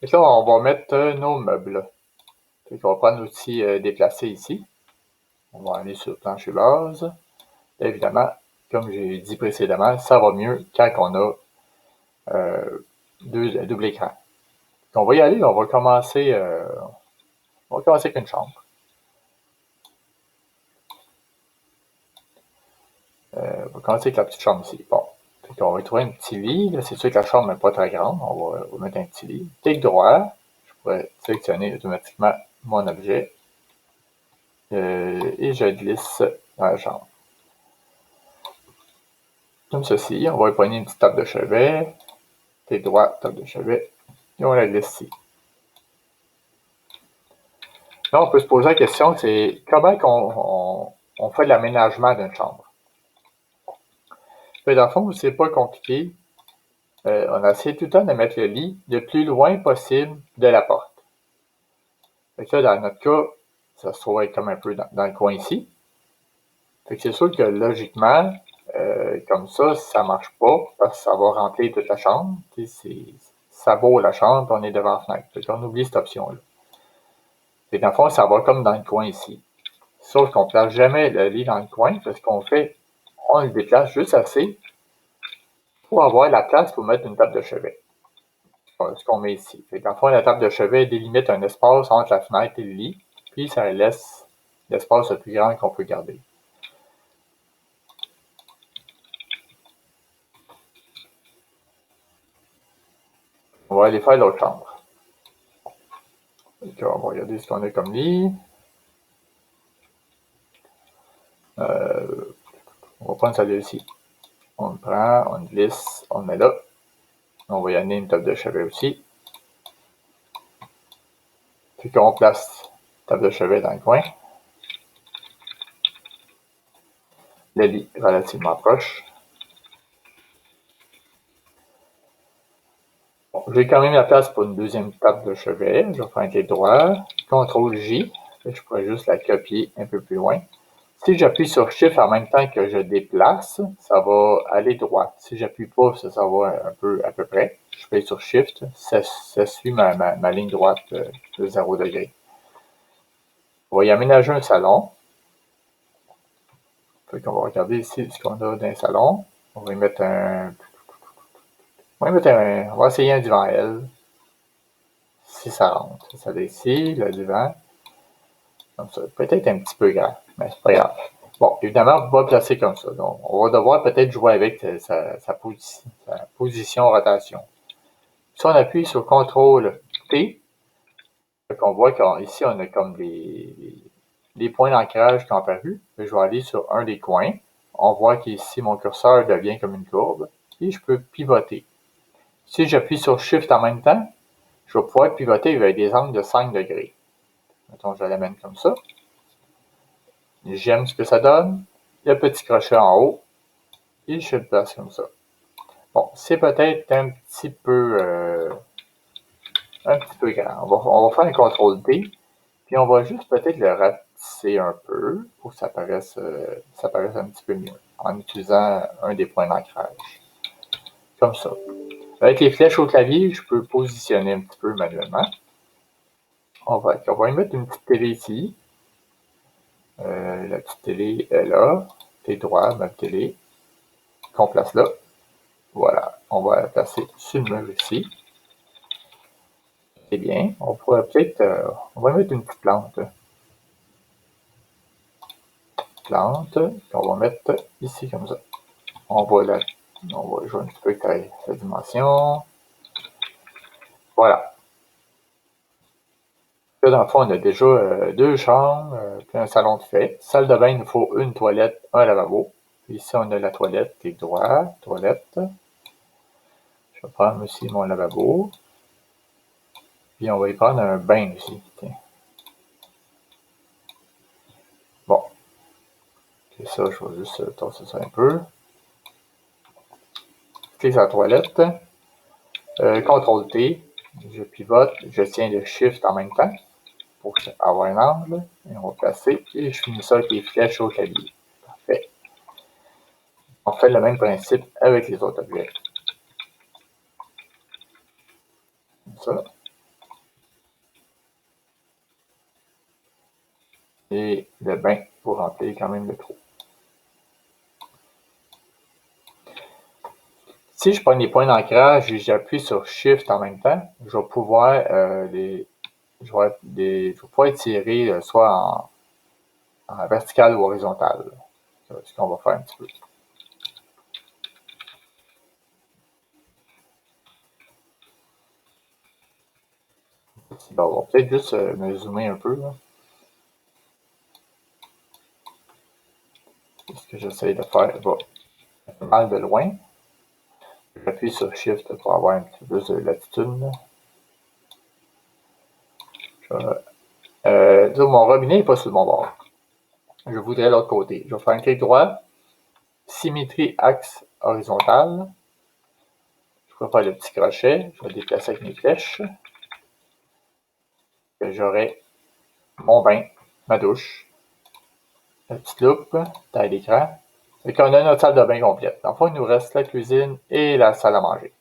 Et là, on va mettre nos meubles. Fait qu'on va prendre l'outil déplacer ici. On va aller sur plancher base. Évidemment, comme j'ai dit précédemment, ça va mieux quand on a double écran. Donc, on va y aller, on va commencer avec une chambre. On va commencer avec la petite chambre ici. Bon. Fait qu'on va y trouver un petit lit. C'est sûr que la chambre n'est pas très grande. On va mettre un petit lit. Clic droit. Je pourrais sélectionner automatiquement mon objet. Et je glisse dans la chambre. Comme ceci. On va y prendre une petite table de chevet. Clic droit, table de chevet. Et on la glisse ici. Là, on peut se poser la question, c'est comment on fait l'aménagement d'une chambre. Mais dans le fond, c'est pas compliqué. On a essayé tout le temps de mettre le lit le plus loin possible de la porte. Fait que là, dans notre cas, ça se trouve être comme un peu dans le coin ici. Fait que c'est sûr que logiquement, comme ça marche pas, parce que ça va remplir toute la chambre. Ça vaut la chambre, puis on est devant la fenêtre. Fait qu'on oublie cette option-là. Fait que dans le fond, ça va comme dans le coin ici. Sauf qu'on ne place jamais le lit dans le coin, parce qu'on fait, on le déplace juste assez pour avoir la place pour mettre une table de chevet. Ce qu'on met ici. Fait qu'en fond, la table de chevet délimite un espace entre la fenêtre et le lit, puis ça laisse l'espace le plus grand qu'on peut garder. On va aller faire l'autre chambre. Donc, on va regarder ce qu'on a comme lit. On va prendre celle-là ici. On le prend, on le glisse, on le met là. On va y amener une table de chevet aussi. Puis qu'on place la table de chevet dans le coin. Le lit relativement proche. Bon, j'ai quand même la place pour une deuxième table de chevet. Je vais faire un clic droit, CTRL J. Je pourrais juste la copier un peu plus loin. Si j'appuie sur Shift en même temps que je déplace, ça va aller droit. Si j'appuie pas, ça va un peu à peu près. Je fais sur Shift, ça suit ma ligne droite de 0 degré. On va y aménager un salon. Fait qu'on va regarder ici ce qu'on a dans un salon. On va y mettre on va essayer un divan L. Si ça rentre. Ça ici, le divan. Comme ça. Peut-être un petit peu grand, mais c'est pas grave. Bon, évidemment, on va placer comme ça. Donc, on va devoir peut-être jouer avec sa position rotation. Si on appuie sur CTRL T, on voit qu'ici, on a comme des points d'ancrage qui ont apparu. Je vais aller sur un des coins. On voit qu'ici, mon curseur devient comme une courbe. Et je peux pivoter. Si j'appuie sur Shift en même temps, je vais pouvoir pivoter avec des angles de 5 degrés. Mettons, je l'amène comme ça. J'aime ce que ça donne. Le petit crochet en haut. Et je le place comme ça. Bon, c'est peut-être un petit peu grand. On va faire un CTRL D. Puis on va juste peut-être le rapetisser un peu pour que ça paraisse un petit peu mieux. En utilisant un des points d'ancrage. Comme ça. Avec les flèches au clavier, je peux positionner un petit peu manuellement. On va y mettre une petite télé ici. La petite télé est là. Clic droit, ma télé. Qu'on place là. Voilà. On va la placer sur le mur ici. C'est bien. On pourrait peut-être... on va mettre une petite plante. Plante. Qu'on va mettre ici comme ça. On va jouer un petit peu avec la dimension. Voilà. Là, dans le fond, on a déjà deux chambres, puis un salon de fait. Salle de bain, il nous faut une toilette, un lavabo. Ici, on a la toilette, clic droit, toilette. Je vais prendre aussi mon lavabo. Puis on va y prendre un bain aussi. Tiens. Bon. C'est ça, je vais juste tosser ça un peu. Clique sur la toilette. CTRL T. Je pivote. Je tiens le Shift en même temps pour avoir un angle. Et on va placer. Et je finis ça avec les flèches au clavier. Parfait. On fait le même principe avec les autres objets. Comme ça. et le bain pour remplir quand même le trou. Si je prends les points d'ancrage et j'appuie sur Shift en même temps, je vais pouvoir étirer soit en vertical ou horizontal. C'est ce qu'on va faire un petit peu. Bon, on va peut-être juste me zoomer un peu. Ce que j'essaie de faire va pas mal de loin. J'appuie sur Shift pour avoir un petit peu plus de latitude. Mon robinet n'est pas sur le bon bord. Je voudrais l'autre côté. Je vais faire un clic droit, symétrie axe horizontal. Je vais faire le petit crochet. Je vais déplacer avec mes flèches. J'aurai mon bain, ma douche, la petite loupe, taille d'écran. Et qu'on a notre salle de bain complète. Dans le fond, il nous reste la cuisine et la salle à manger.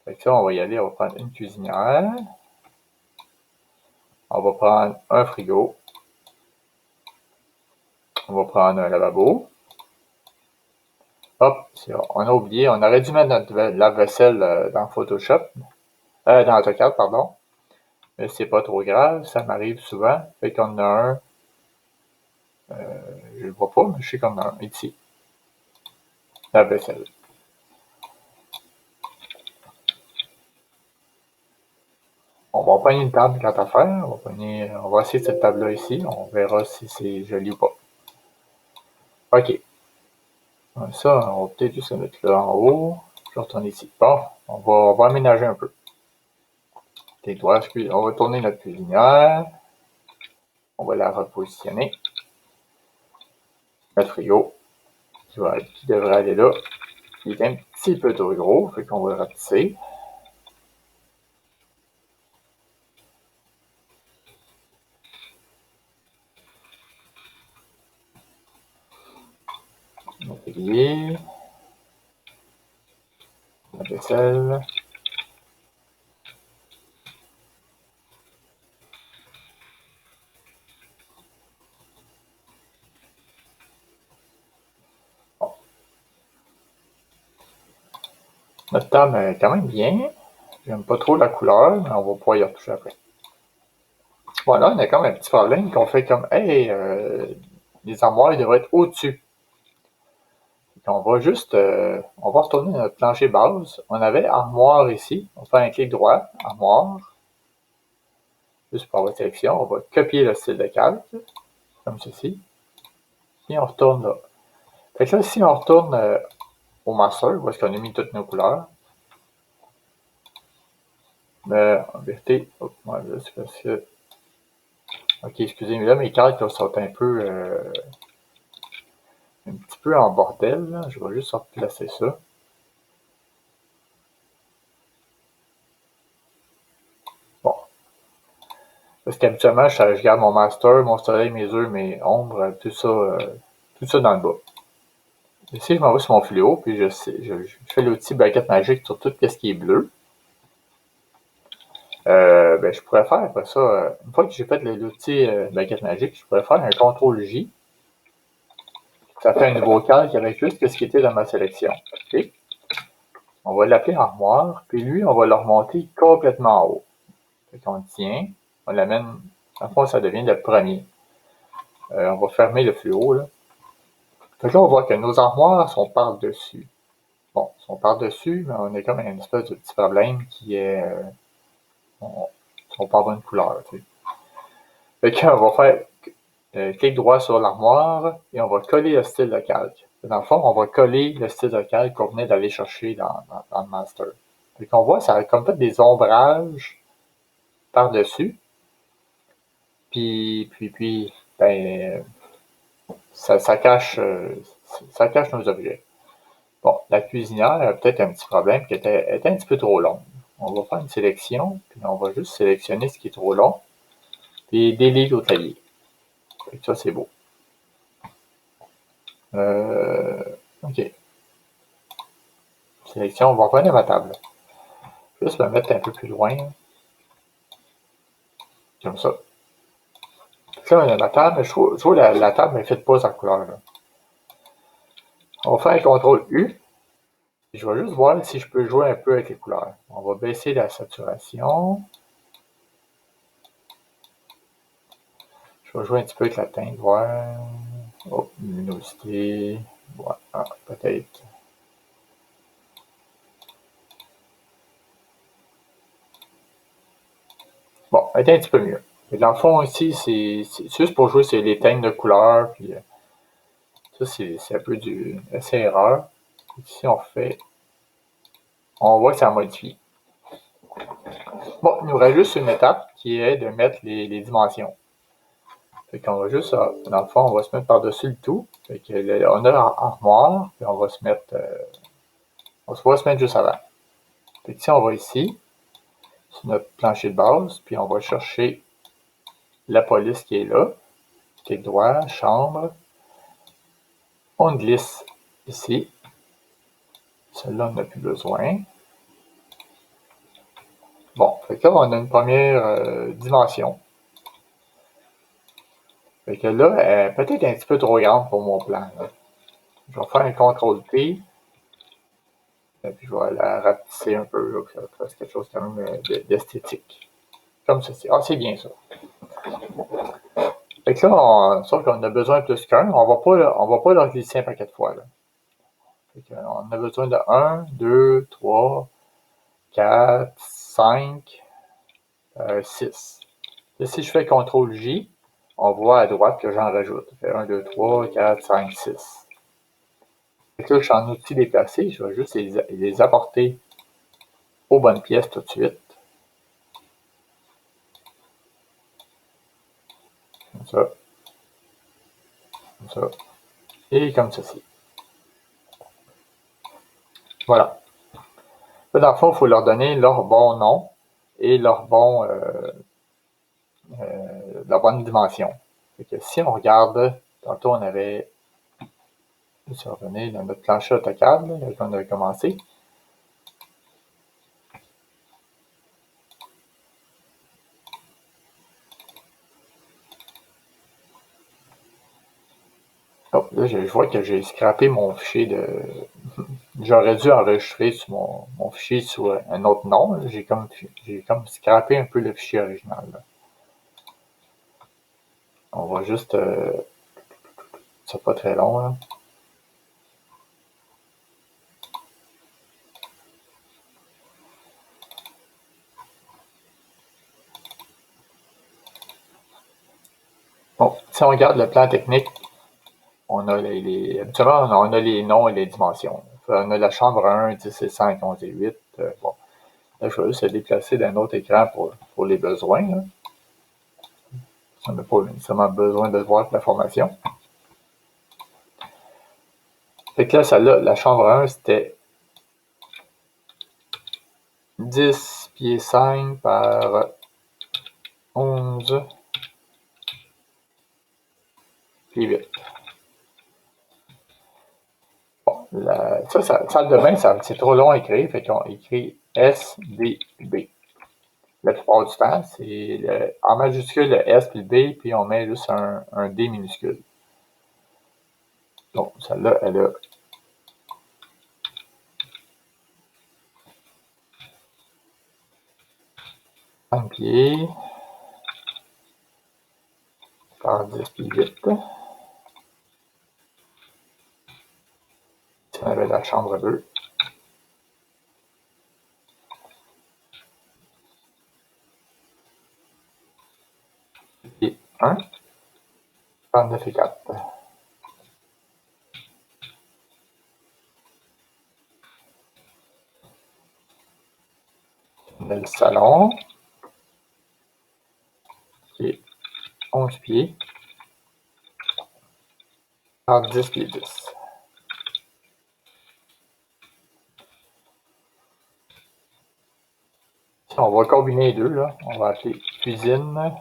Fait que ça, on va y aller. On va prendre une cuisinière. On va prendre un frigo. On va prendre un lavabo. Hop, on a oublié. On aurait dû mettre notre lave-vaisselle dans Photoshop. Dans AutoCAD, pardon. Mais c'est pas trop grave. Ça m'arrive souvent. Fait qu'on a un. Je le vois pas, mais je sais qu'on a un ici. Lave-vaisselle. On va prendre une table quant à faire. On va essayer cette table-là ici. On verra si c'est joli ou pas. OK. Ça, on va peut-être juste le mettre là en haut. Je retourne ici. Bon, on va aménager un peu. On va tourner notre cuisinière. On va la repositionner. Notre frigo, qui devrait aller là. Il est un petit peu trop gros, fait qu'on va le rapetisser. Notre évier. La vaisselle. Bon. Notre table est quand même bien. J'aime pas trop la couleur, mais on va pouvoir y retoucher après. Voilà, on a comme un petit problème qu'on fait comme, hey, les armoires ils devraient être au-dessus. On va juste, on va retourner à notre plancher base. On avait armoire ici. On fait un clic droit, armoire. Juste pour avoir sélection, on va copier le style de calque, comme ceci. Et on retourne là. Fait que là, si on retourne au master, où est-ce qu'on a mis toutes nos couleurs, mais en vérité, ouais, là, c'est parce que. Ok, excusez-moi, là, mes calques là, sont un petit peu en bordel. Là. Je vais juste replacer ça. Bon. Parce qu'habituellement, je garde mon master, mon soleil, mes œufs, mes ombres, tout ça dans le bas. Ici, je m'en vais sur mon fluo, puis je fais l'outil baguette magique sur tout ce qui est bleu. Ben, je pourrais faire après ça, une fois que j'ai fait l'outil baguette magique, je pourrais faire un CTRL-J. Ça fait un nouveau calque avec juste ce qui était dans ma sélection. Okay? On va l'appeler armoire, puis lui, on va le remonter complètement en haut. Fait qu'on le tient, on l'amène, en fond, ça devient le premier. On va fermer le fluo, là. Fait que là, on voit que nos armoires sont par-dessus. Bon, sont par-dessus, mais on a comme une espèce de petit problème qui est... sont pas bonne couleur, tu sais. Fait qu'on va faire clic droit sur l'armoire et on va coller le style de calque. Dans le fond, on va coller le style de calque qu'on venait d'aller chercher dans le master. Fait qu'on voit, ça a comme fait des ombrages par-dessus. Puis, ben, ça cache nos objets. Bon, la cuisinière a peut-être un petit problème qui était un petit peu trop longue. On va faire une sélection, puis on va juste sélectionner ce qui est trop long, puis délire au taillé. Fait que ça, c'est beau. OK. Sélection, on va revenir à ma table. Juste me mettre un peu plus loin. Comme ça. Là, on a la table, mais je trouve la table ne fit pas sa couleur. Là. On va faire un CTRL U. Et je vais juste voir si je peux jouer un peu avec les couleurs. On va baisser la saturation. Je vais jouer un petit peu avec la teinte, voir. Oh, luminosité. Voilà, peut-être. Bon, elle est un petit peu mieux. Et dans le fond, ici, c'est juste pour jouer sur les teintes de couleurs. Puis, ça, c'est un peu du essai-erreur. Ici, on fait. On voit que ça modifie. Bon, il nous reste juste une étape qui est de mettre les dimensions. Fait qu'on va juste, dans le fond, on va se mettre par-dessus le tout. Fait que on a l'armoire, puis on va se mettre, on va se mettre juste avant. Fait que si on va ici, sur notre plancher de base, puis on va chercher la police qui est là, clic droit, chambre, on glisse ici. Celle-là, on n'a plus besoin. Bon, fait que là, on a une première dimension. Fait que là, elle est peut-être un petit peu trop grande pour mon plan. Là. Je vais faire un CTRL-T. Et puis je vais la rapetisser un peu, là, ça fasse quelque chose quand même d'esthétique. Comme ceci. Ah, c'est bien ça. Fait que là, sauf qu'on a besoin de plus qu'un. On va pas leur glisser un paquet de fois. Là. Fait que, on a besoin de 1, 2, 3, 4, 5, 6. Là, si je fais CTRL-J, on voit à droite que j'en rajoute. Fait 1, 2, 3, 4, 5, 6. Fait que là, je suis en outil déplacé. Je vais juste les apporter aux bonnes pièces tout de suite. Comme ça. Comme ça. Et comme ceci. Voilà. Là, dans le fond, il faut leur donner leur bon nom et leur bonne dimension. Fait que si on regarde, tantôt on avait, si on revenait dans notre plancher AutoCAD, là, quand on avait commencé. Oh, là, je vois que j'ai scrappé mon fichier de. J'aurais dû enregistrer sur mon fichier sur un autre nom. J'ai comme scrappé un peu le fichier original. Là. On va juste. C'est pas très long. Là. Bon, si on regarde le plan technique, on a habituellement, on a les noms et les dimensions. On a la chambre 1, 10 et 5, 11 et 8. Bon. Là, je vais juste se déplacer d'un autre écran pour les besoins. Là. On n'a pas nécessairement besoin de voir la formation. Fait que là, celle-là, la chambre 1, c'était 10 pieds 5 par 11 pieds 8. Bon, salle de bain, c'est trop long à écrire, fait qu'on écrit SDB. La plupart du temps, c'est en majuscule le S puis le B, puis on met juste un D minuscule. Donc, celle-là, elle a 5 pieds par 10 pieds 8. Si on avait la chambre 2. Et 1 par 9 et 4. On a le salon, qui est 11 pieds par 10 pieds 10. Si on va combiner les deux, là, on va appeler cuisine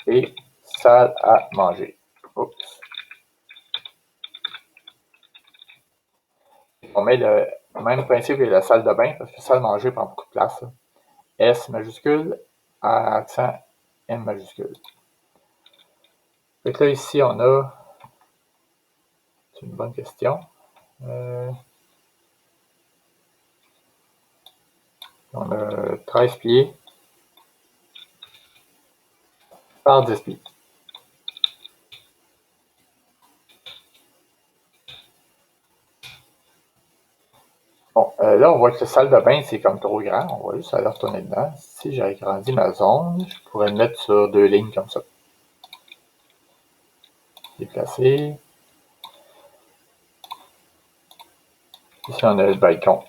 et salle à manger. Oups. On met le même principe que la salle de bain, parce que salle à manger prend beaucoup de place. Là. S majuscule, accent M majuscule. Fait que là, ici, on a... C'est une bonne question. On a 13 pieds par 10 pieds. Bon, là, on voit que la salle de bain, c'est comme trop grand. On va juste aller retourner dedans. Si j'agrandis ma zone, je pourrais le mettre sur 2 lignes comme ça. Déplacer. Ici, on a le balcon.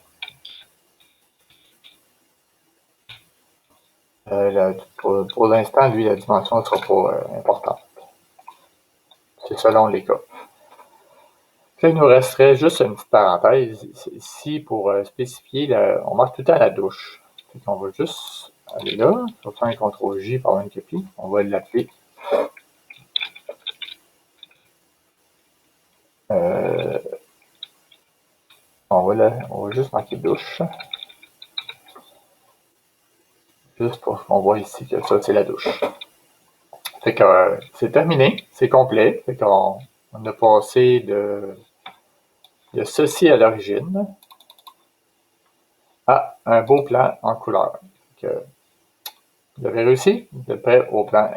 Pour l'instant, lui, la dimension ne sera pas importante. C'est selon les cas. Là, il nous resterait juste une petite parenthèse ici pour spécifier, on marque tout le temps la douche. On va juste aller là, je vais faire un CTRL-J pour avoir une copie. On va l'appeler on va juste marquer douche. Juste pour qu'on voit ici que ça, c'est la douche. Fait que c'est terminé, c'est complet. Fait qu'on a passé de ceci à l'origine à un beau plan en couleur. Vous avez réussi? Vous êtes prêt au plan